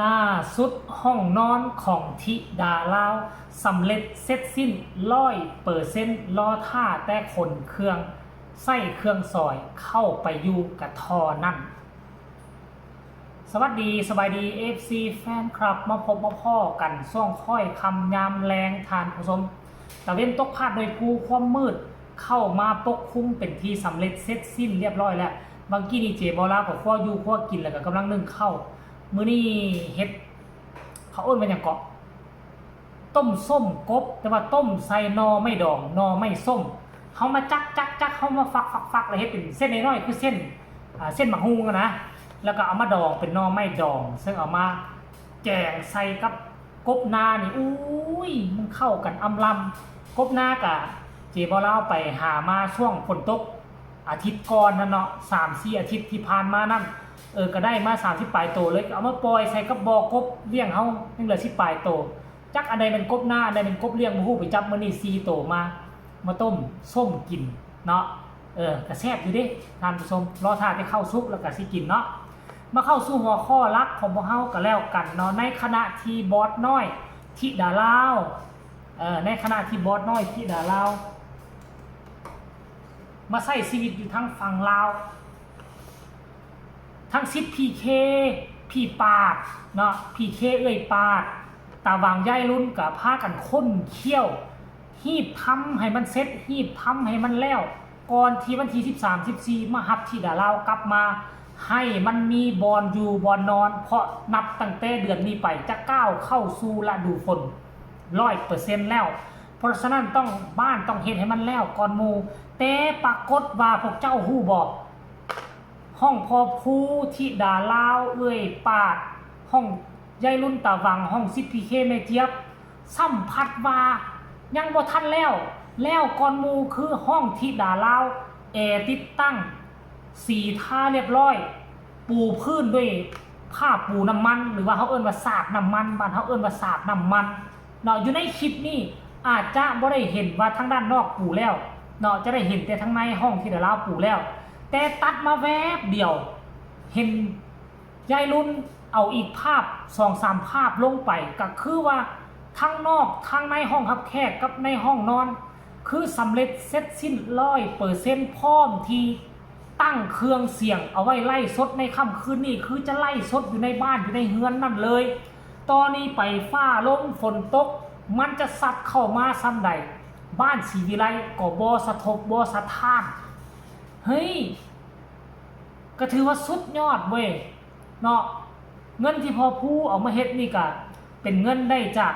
ล่าสุดห้องนอนของธิดาลาวสำเร็จเสร็จสิ้น100%รอท่าแต่คนเครื่องใส่เครื่องซอยเข้าไปอยู่กับทอนั่นสวัสดีสบายดี FC แฟนคลับมาพบมาพ่อกันซ่องค่อยคำยามแรงทานผู้ชมตะเว้นตกพาดโดยภูความมืดเข้ามาปกคลุมเป็นที่สำเร็จเสร็จสิ้นเรียบร้อยแล้วบางกี้นี่เจบอลากับขั้วอยู่ขั้วกินแล้วก็กำลังนึ่งเข้ามื้อนี้เฮ็ดเขาเอิ้นว่าหยังเกาะต้มส้มกบแต่ว่าต้มใส่นอไม่ดองนอไม่ส้มเขามาจักเขามาฟักแล้วเฮ็ดเป็นเส้นน้อยๆคือเส้นเส้นหมักฮุงนะแล้วก็เอามาดองเป็นนอไม่ดองซึ่งเอามาแกงใส่กับกบนานี่อุ้ยมันเข้ากันอำลำกบนากะเจบอเล่าไปหามาช่วงฝนตกอาทิตย์ก่อนนั่นเนาะ3-4 อาทิตย์ที่ผ่านมานั่นก็ได้มา30ปลายโตเลยเอามาปล่อยใส่กับบอกบเลี้ยงเฮายังเหลือ10ปลายโตจักอันใดเป็นกบหน้าอันใดเป็นกบเลี้ยงบ่ฮู้ไปจับมื้อนี้4โตมาต้มส้มกินเนาะก็แซ่บอยู่เด้ท่านผู้ชมรอท่าที่เข้าซุปแล้วก็สิกินเนาะมาเข้าสู่หัวข้อหลักของพวกเฮาก็แล้วกันเนาะในขณะที่บอสน้อยธิดาลาวในขณะที่บอสน้อยธิดาลาวมาใช้ชีวิตอยู่ทั้งฝั่งลาวทั้งซิดพีเคพี่ปาดเนาะพีเคปาดตาวางย่ายรุ่นกับพากันค้นเขี้ยวหีบทำให้มันเซ็ตหีบทำให้มันแล้วก่อนที่วันที่13-14มาฮับที่ดาลาวกลับมาให้มันมีบอลอยู่บอลนอนเพราะนับตั้งแต่เดือนนี้ไปจะก้าวเข้าสู่ฤดูฝน100%แล้วเพราะฉะนั้นต้องบ้านต้องเฮ็ดให้มันแล้วก่อนหมู่แต่ปรากฏว่าพวกเจ้าฮู้บ่ห้องพอผู้ธิดาลาวปาดห้องยายรุ่นตาวังห้องซิพีเคแม่เจี๊ยบสัมผัสว่ายังบ่ทันแล้วก่อนหมู่คือห้องธิดาลาวติดตั้งสีทาเรียบร้อยปูพื้นด้วยผ้าปูน้ำมันหรือว่าเขาเอิ้นว่าสาดน้ำมันบ้านเขาเอิ้นว่าสาดน้ำมันเนาะอยู่ในคลิปนี้อาจจะบ่ได้เห็นว่าทางด้านนอกปูแล้วเนาะจะได้เห็นแต่ทางในห้องธิดาลาวปูแล้วแต่ตัดมาแวบเดียวเห็นยายรุ่นเอาอีกภาพ 2-3 ภาพลงไปก็คือว่าทั้งนอกทั้งในห้องรับแขกกับในห้องนอนคือสำเร็จเสร็จสิ้น100%พร้อมที่ตั้งเครื่องเสียงเอาไว้ไล่สดในค่ำคืนนี้คือจะไล่สดอยู่ในบ้านอยู่ในเฮือนนั่นเลยตอนนี้ไปฟ้าลมฝนตกมันจะสัดเข้ามาซ้ำใดบ้านศรีวิไลก็บ่สะทบบ่สะท้านเฮ้ยก็ถือว่าสุดยอดเว้ยเนาะเงินที่พอผู้เอามาเฮ็ดนี่ก็เป็นเงินได้จาก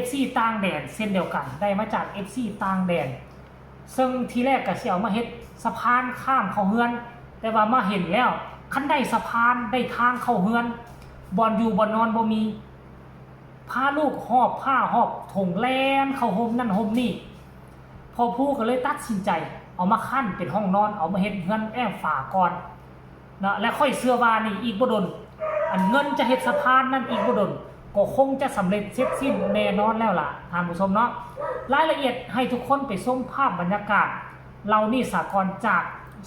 FC ต่างแดนเช่นเดียวกันได้มาจาก FC ต่างแดนซึ่งทีแรกก็สิเอามาเฮ็ดสะพานข้ามเข้าเฮือนแต่ว่ามาเห็นแล้วคันได้สะพานได้ทางเข้าเฮือนบ่อนอยู่บ่อนนอนบ่มีพาลูกหอบผ้าหอบถุงแลนเข้าห่มนั่นห่มนี่พอผู้ก็เลยตัดสินใจเอามาคั่นเป็นห้องนอนเอามาเฮ็ดเฮือนแอ้ฝาก่อนนะและค่อยเสื้อว่านี่อีกบ่ดนอันเงินจะเฮ็ดสะพานนั่นอีกบ่ดนก็คงจะสำเร็จเสร็จสิ้นแน่นอนแล้วล่ะท่านผู้ชมเนาะรายละเอียดให้ทุกคนไปชมภาพบรรยากาศเรานี่สากลจาก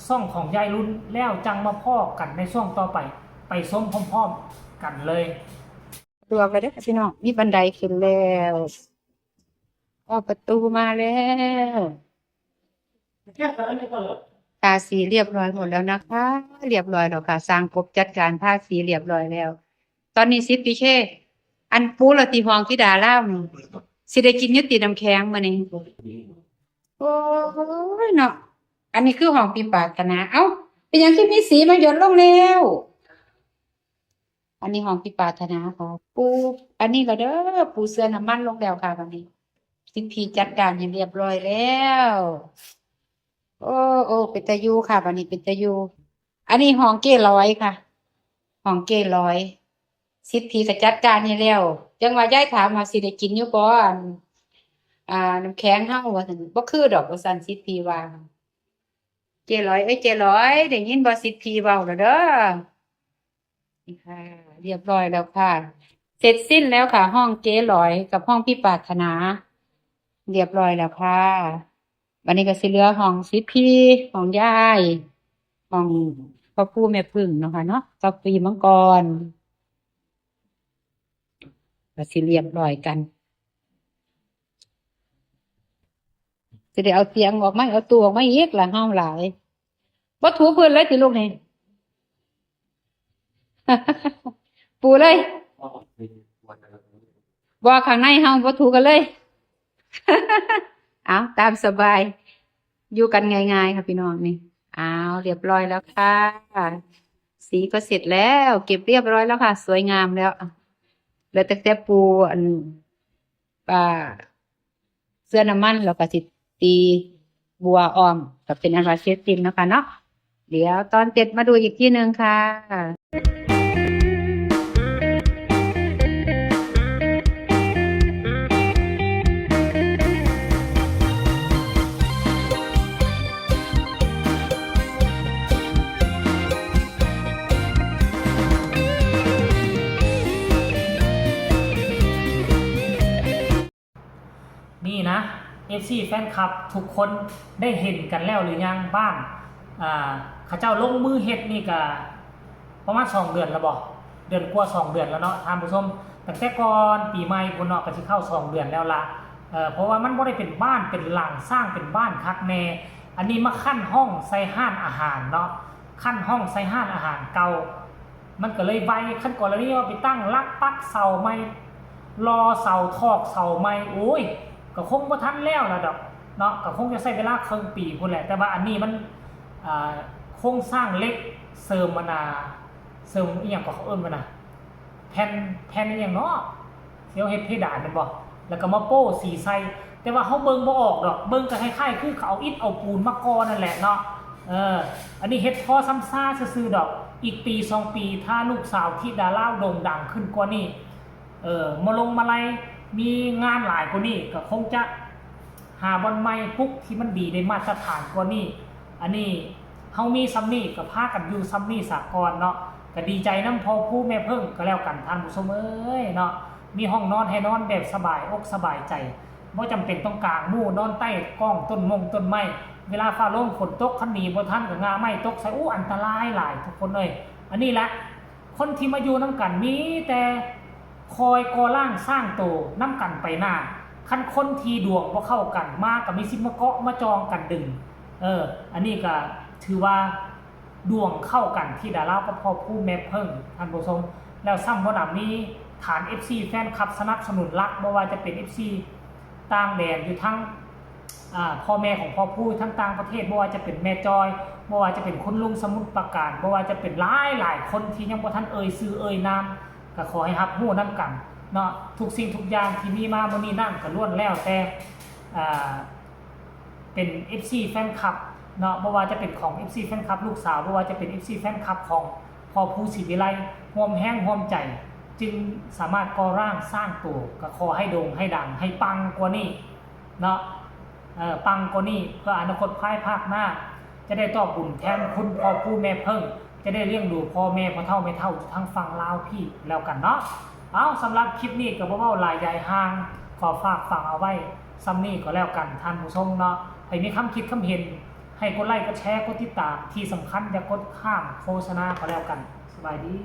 ช่องของยายรุ่นแล้วจังมาพ่อกันในช่วงต่อไปไปชมพร้อมๆกันเลยรวมเลยเด้อพี่น้องมีบันไดขึ้นแล้วประตูมาแล้วทาสีเรียบร้อยหมดแล้วนะคะเรียบร้อยแล้วค่ะสร้างกบจัดการทาสีเรียบร้อยแล้วตอนนี้ซิปีเคอันปูละตีหองที่ดาล่ามสิได้กินยุติน้ำแข็งมื้อนี้โอ้ยเนาะอันนี้คือห้องปีปรารถนาเอ้าเป็นหยังคือมีสีมาหยดลงแล้วอันนี้ห้องปีปรารถนาค่ะปูอันนี้ก็เด้อปูเสื้อน้ำมันลงแล้วค่ะวันนี้สิพีจัดการให้เรียบร้อยแล้วโอ้เป็นตายูค่ะวันนี้เป็นตายูอันนี้ห้องเก้ร้อยค่ะห้องเก้ร้อยสิพีก็จัดการให้แล้วจังว่าย้ายถามว่าสิได้กินอยู่บ่น้ำแข็งเฮาว่าซั่นบ่คือดอกว่าซั่นสิพีว่าเก้ร้อยเก้ร้อยได้ยินบ่สิพีเว้าแล้วเด้อนี่ค่ะเรียบร้อยแล้วค่ะเสร็จสิ้นแล้วค่ะห้องเก้ร้อยกับห้องพี่ปรารถนาเรียบร้อยแล้วค่ะวันนี้ก็สิเหลือห้องสิพีห้องยายห้องพ่อปู่แม่พึ่งเนาะค่ะเนาะกับปีมังกร ก็สิเรียบร้อยกันสิได้เอาเตียงออกมาเอาตัวออกมาอีกล่ะเฮาหลายบ่ถูพื้นเลยสิลูกนี่ ปูเลยบ่ข้างในเฮาบ่ถูกันเลย เอาตามสบาย อยู่กันง่ายๆค่ะพี่น้องนี่เอาเรียบร้อยแล้วค่ะ สีก็เสร็จแล้ว เก็บเรียบร้อยแล้วค่ะ สวยงามแล้วเหลือแต่ปูอันเสื้อน้ำมันแล้วก็สิตีบัวอ้อมก็เป็นอันว่าเสร็จสิ้นนะคะเนาะเดี๋ยวตอนเสร็จมาดูอีกที่หนึ่งค่ะ นี่นะ FC แฟนคลับทุกคนได้เห็นกันแล้วหรือยังบ้างข้าเจ้าลงมือเฮ็ดนี่ก็ประมาณ2 เดือนแล้วบ่เดือนกว่า2 เดือนแล้วเนาะท่านผู้ชมตั้งแต่ก่อนปีใหม่พุ่นเนาะก็สิเข้า2 เดือนแล้วล่ะเพราะว่ามันบ่ได้เป็นบ้านเป็นหลังสร้างเป็นบ้านคักแน่อันนี้มาคั่นห้องใส่ห้านอาหารเนาะคั่นห้องใส่ห้านอาหารเก่ามันก็เลยไวขั้นก่อนแล้วนี่ว่าไปตั้งลักปักเสาใหม่รอเสาทอกเสาใหม่โอ้ยก็คงบ่ทันแล้วล่ะดอกเนาะก็คงจะใช้เวลาครึ่งปีพุ่นแหละแต่ว่าอันนี้มันโครงสร้างเล็กเสริมเสริมอีหยังก็เขาเอิ้นมันน่ะแผ่นอีหยังเนาะเดี๋ยวเฮ็ดเพดานแม่นบ่แล้วก็มาโป้สีใส่แต่ว่าเฮาเบิ่งบ่ออกดอกเบิ่งก็คล้ายๆคือเขาเอาอิฐเอาปูนมาก่อนั่นแหละเนาะอันนี้เฮ็ดพอซ้ำซ่าซื่อๆดอกอีกปี2 ปีถ้าลูกสาวธิดาลาวโด่งดังขึ้นกว่านี้มาลงมาลัยมีงานหลายกว่านี้ก็คงจะหาบอนใหม่ปุ๊กที่มันดีได้มาตรฐานกว่านี้อันนี้เฮามีซัมนี่ก็พากันอยู่ซัมนี่สากลเนาะก็ดีใจนำพ่อผู้แม่เพิ่งก็แล้วกันท่านผู้ชมเอ้ยเนาะมีห้องนอนให้นอนแบบสบายอกสบายใจบ่จำเป็นต้องกางมุ้งนอนใต้กล้องต้นไม้เวลาฟ้าลมฝนตกคันนี้บ่ทันก็งาไม้ตกใส่อันตรายหลายทุกคนเอ้ยอันนี้แหละคนที่มาอยู่นำกันมีแต่คอยก่อร่างสร้างโตนำกันไปหน้าคันคนที่ดวงบ่เข้ากันมาก็มีสิมาเกาะมาจองกันดึงอันนี้ก็ถือว่าดวงเข้ากันที่ดาราก็พอผู้แม่เพิ่งท่านผู้ชมแล้วซ้ำบ่นำนี้ฐาน FC แฟนคลับสนับสนุนรักบ่ว่าจะเป็น FC ต่างแดนอยู่ทั้งพ่อแม่ของพ่อผู้ทั้งต่างประเทศบ่ว่าจะเป็นแม่จอยบ่ว่าจะเป็นคุณลุงสมุทรปราการบ่ว่าจะเป็นหลายคนที่ยังบ่ทันเอ่ยชื่อเอ่ยนามก็ขอให้รับรู้นำกันเนาะทุกสิ่งทุกอย่างที่มีมามื้อนี้นั่นก็ล้วนแล้วแต่เป็น FC แฟนคลับเนาะบ่ว่าจะเป็นของ FC แฟนคลับลูกสาวบ่ว่าจะเป็น FC แฟนคลับของพ่อผู้ศรีวิไลร่วมแห้งร่วมใจจึงสามารถก่อร่างสร้างตัวก็ขอให้โด่งให้ดังให้ปังกว่านี้เนาะปังกว่านี้เพื่ออนาคตภายภาคหน้าจะได้ตอบบุญแทนคุณพ่อผู้แม่เพิ่งจะได้เลี้ยงดูพ่อแม่พ่อเฒ่าแม่เฒ่าทั้งฝั่งลาวพี่แล้วกันเนาะเอาสำหรับคลิปนี้ก็บ่เว้าหลายใหญ่ห่างขอฝากฟังเอาไว้ซ้ำนี้ก็แล้วกันท่านผู้ชมเนาะให้มีคำคิดคำเห็นให้กดไลค์กดแชร์กดติดตามที่สำคัญอย่ากดข้ามโฆษณาก็แล้วกันสบายดี